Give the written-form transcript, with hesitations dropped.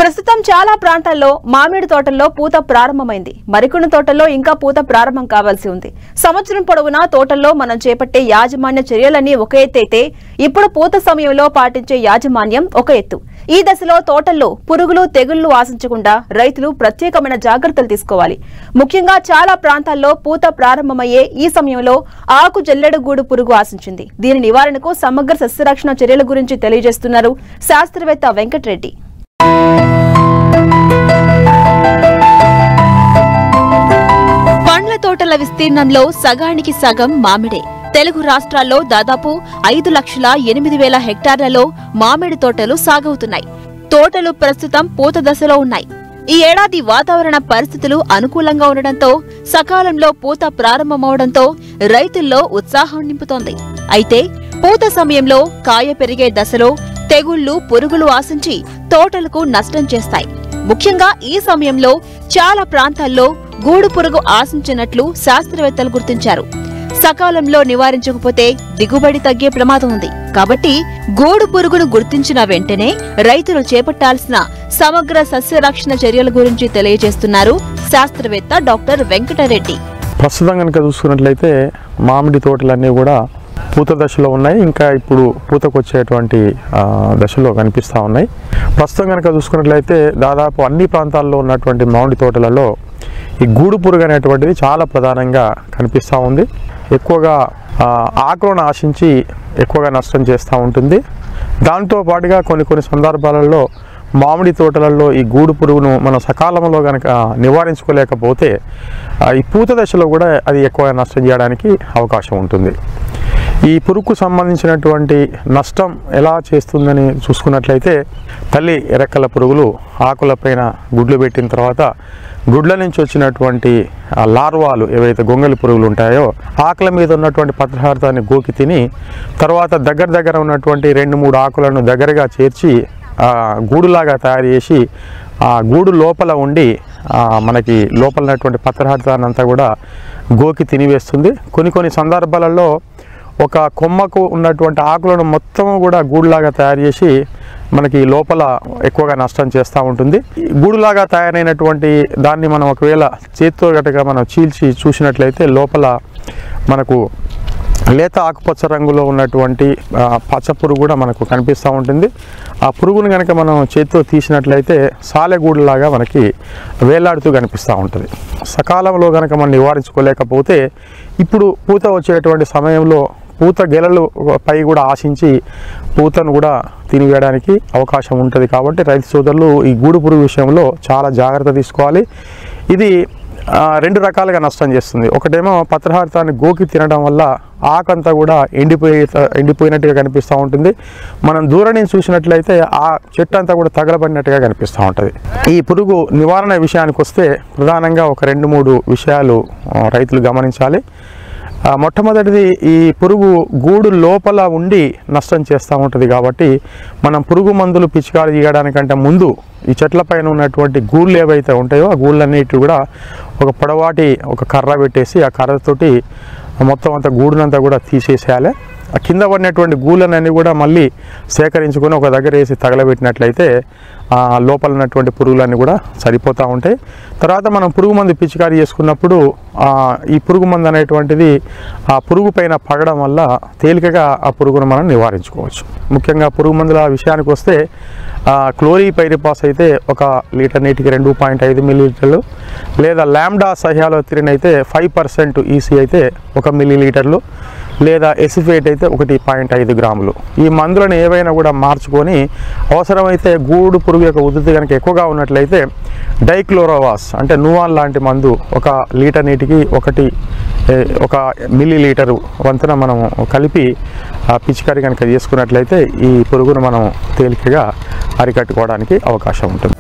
ప్రస్తుతం చాలా ప్రాంతాల్లో మామిడి తోటల్లో పూత ప్రారంభమైంది. మరికొన్ని తోటల్లో ఇంకా పూత ప్రారంభం కావాల్సి ఉంది. సంవత్సరం పొడవునా తోటల్లో మనం చేపట్టే యాజమాన్య చర్యలన్నీ ఒక ఎత్తైతే ఇప్పుడు పూత సమయంలో పాటించే యాజమాన్యం ఒక ఎత్తు. ఈ దశలో తోటల్లో పురుగులు తెగుళ్లు ఆశించకుండా రైతులు ప్రత్యేకమైన జాగ్రత్తలు తీసుకోవాలి. ముఖ్యంగా చాలా ప్రాంతాల్లో పూత ప్రారంభమయ్యే ఈ సమయంలో ఆకు జల్లెడ గూడు పురుగు ఆశించింది. దీని నివారణకు సమగ్ర సస్యరక్షణ చర్యల గురించి తెలియజేస్తున్నారు శాస్త్రవేత్త వెంకటరెడ్డి. పండ్ల తోటల విస్తీర్ణంలో సగానికి సగం మామిడే. తెలుగు రాష్ట్రాల్లో దాదాపు 5,08,000 హెక్టార్లలో మామిడి తోటలు సాగవుతున్నాయి. తోటలు ప్రస్తుతం పూత దశలో ఉన్నాయి. ఈ ఏడాది వాతావరణ పరిస్థితులు అనుకూలంగా ఉండడంతో సకాలంలో పూత ప్రారంభమవడంతో రైతుల్లో ఉత్సాహం నింపుతోంది. అయితే పూత సమయంలో కాయ పెరిగే దశలో తెగుళ్లు పురుగులు ఆశించి తోటలకు నష్టం చేస్తాయి. ముఖ్యంగా ఈ సమయంలో చాలా ప్రాంతాల్లో గూడు పురుగు ఆశించినట్లు శాస్త్రవేత్తలు గుర్తించారు. సకాలంలో నివారించకపోతే దిగుబడి తగ్గే ప్రమాదం ఉంది. కాబట్టి గూడు పురుగును గుర్తించిన వెంటనే రైతులు చేపట్టాల్సిన సమగ్ర సస్యరక్షణ చర్యల గురించి తెలియజేస్తున్నారు శాస్త్రవేత్త డాక్టర్ వెంకటరెడ్డి. ప్రస్తుతం కనుక చూసుకున్నట్లయితే మామిడి తోటలన్నీ కూడా పూత దశలో ఉన్నాయి. ఇంకా ఇప్పుడు పూతకు వచ్చేటువంటి దశలో కనిపిస్తూ ఉన్నాయి. ప్రస్తుతం కనుక చూసుకున్నట్లయితే దాదాపు అన్ని ప్రాంతాల్లో ఉన్నటువంటి మామిడి తోటలలో ఈ గూడు పురుగు అనేటువంటిది చాలా ప్రధానంగా కనిపిస్తూ ఉంది. ఎక్కువగా ఆకులను ఆశించి ఎక్కువగా నష్టం చేస్తూ ఉంటుంది. దాంతో పాటుగా కొన్ని సందర్భాలలో మామిడి తోటలలో ఈ గూడు పురుగును మనం సకాలంలో కనుక నివారించుకోలేకపోతే ఈ పూత దశలో కూడా అది ఎక్కువగా నష్టం చేయడానికి అవకాశం ఉంటుంది. ఈ పురుగుకు సంబంధించినటువంటి నష్టం ఎలా చేస్తుందని చూసుకున్నట్లయితే తల్లి రెక్కల పురుగులు ఆకులపైన గుడ్లు పెట్టిన తర్వాత గుడ్ల నుంచి వచ్చినటువంటి లార్వాలు ఏవైతే గొంగలి పురుగులు ఉంటాయో ఆకుల మీద ఉన్నటువంటి పత్రహార్థాన్ని గోకి తిని తర్వాత దగ్గర ఉన్నటువంటి 2-3 ఆకులను దగ్గరగా చేర్చి గూడులాగా తయారు చేసి ఆ గూడు లోపల ఉండి మనకి లోపల ఉన్నటువంటి పత్రహార్థాన్ని అంతా కూడా గోకి తినివేస్తుంది. కొన్ని సందర్భాలలో ఒక కొమ్మకు ఉన్నటువంటి ఆకులను మొత్తం కూడా గూడులాగా తయారు చేసి మనకి లోపల ఎక్కువగా నష్టం చేస్తూ ఉంటుంది. గూడులాగా తయారైనటువంటి దాన్ని మనం ఒకవేళ చేతితో గట్టిగా మనం చీల్చి చూసినట్లయితే లోపల మనకు లేత ఆకుపచ్చ రంగులో ఉన్నటువంటి పచ్చ పురుగు కూడా మనకు కనిపిస్తూ ఉంటుంది. ఆ పురుగును కనుక మనం చేతితో తీసినట్లయితే సాలెగూడులాగా మనకి వేలాడుతూ కనిపిస్తూ ఉంటుంది. సకాలంలో కనుక మనం నివారించుకోలేకపోతే ఇప్పుడు పూత వచ్చేటువంటి సమయంలో పూత గెలలు పై కూడా ఆశించి పూతను కూడా తినివేయడానికి అవకాశం ఉంటుంది. కాబట్టి రైతు సోదరులు ఈ గూడు పురుగు విషయంలో చాలా జాగ్రత్త తీసుకోవాలి. ఇది 2 రకాలుగా నష్టం చేస్తుంది. ఒకటేమో పత్రహార్థాన్ని గోకి తినడం వల్ల ఆకంతా కూడా ఎండిపోయినట్టుగా కనిపిస్తూ ఉంటుంది. మనం దూరం నుంచి చూసినట్లయితే ఆ చెట్టు అంతా కూడా తగలబడినట్టుగా కనిపిస్తూ ఉంటుంది. ఈ పురుగు నివారణ విషయానికి వస్తే ప్రధానంగా ఒక 2-3 విషయాలు రైతులు గమనించాలి. మొట్టమొదటిది ఈ పురుగు గూడు లోపల ఉండి నష్టం చేస్తూ ఉంటుంది. కాబట్టి మనం పురుగు మందులు పిచికారీ చేయడానికంటే ముందు ఈ చెట్ల పైన ఉన్నటువంటి గూళ్ళు ఏవైతే ఉంటాయో ఆ గూళ్ళన్నిటి కూడా ఒక పొడవాటి ఒక కర్ర పెట్టేసి ఆ కర్రతోటి మొత్తం అంతా గూడునంతా కూడా తీసేసేయాలి. ఆ కింద పడినటువంటి గూళ్ళన్నీ కూడా మళ్ళీ సేకరించుకొని ఒక దగ్గర వేసి తగలబెట్టినట్లయితే లోపల ఉన్నటువంటి పురుగులన్నీ కూడా సరిపోతూ ఉంటాయి. తర్వాత మనం పురుగు మందు పిచికారీ చేసుకున్నప్పుడు ఈ పురుగు మందు అనేటువంటిది ఆ పురుగు పైన పడడం వల్ల తేలికగా ఆ పురుగును మనం నివారించుకోవచ్చు. ముఖ్యంగా పురుగు మందుల విషయానికి వస్తే క్లోరిపైరిపాస్ అయితే 1 లీటర్ నీటికి 2.5 మిల్లీలీటర్లు, లేదా లాంబ్డా సహ్యాలోత్రిన్ అయితే 5% ఈసీ అయితే 1 మిల్లీలీటర్లు, లేదా ఎసిఫేట్ అయితే 1.5 గ్రాములు. ఈ మందులను ఏవైనా కూడా మార్చుకొని అవసరమైతే గూడు పురుగు యొక్క ఉధృతి కనుక ఎక్కువగా ఉన్నట్లయితే డైక్లోరోవాస్ అంటే నువాన్ లాంటి మందు 1 లీటర్ నీటికి 1 మిల్లీలీటరు వంతున మనం కలిపి పిచికారీ కనుక చేసుకున్నట్లయితే ఈ పురుగును మనం తేలికగా అరికట్టుకోవడానికి అవకాశం ఉంటుంది.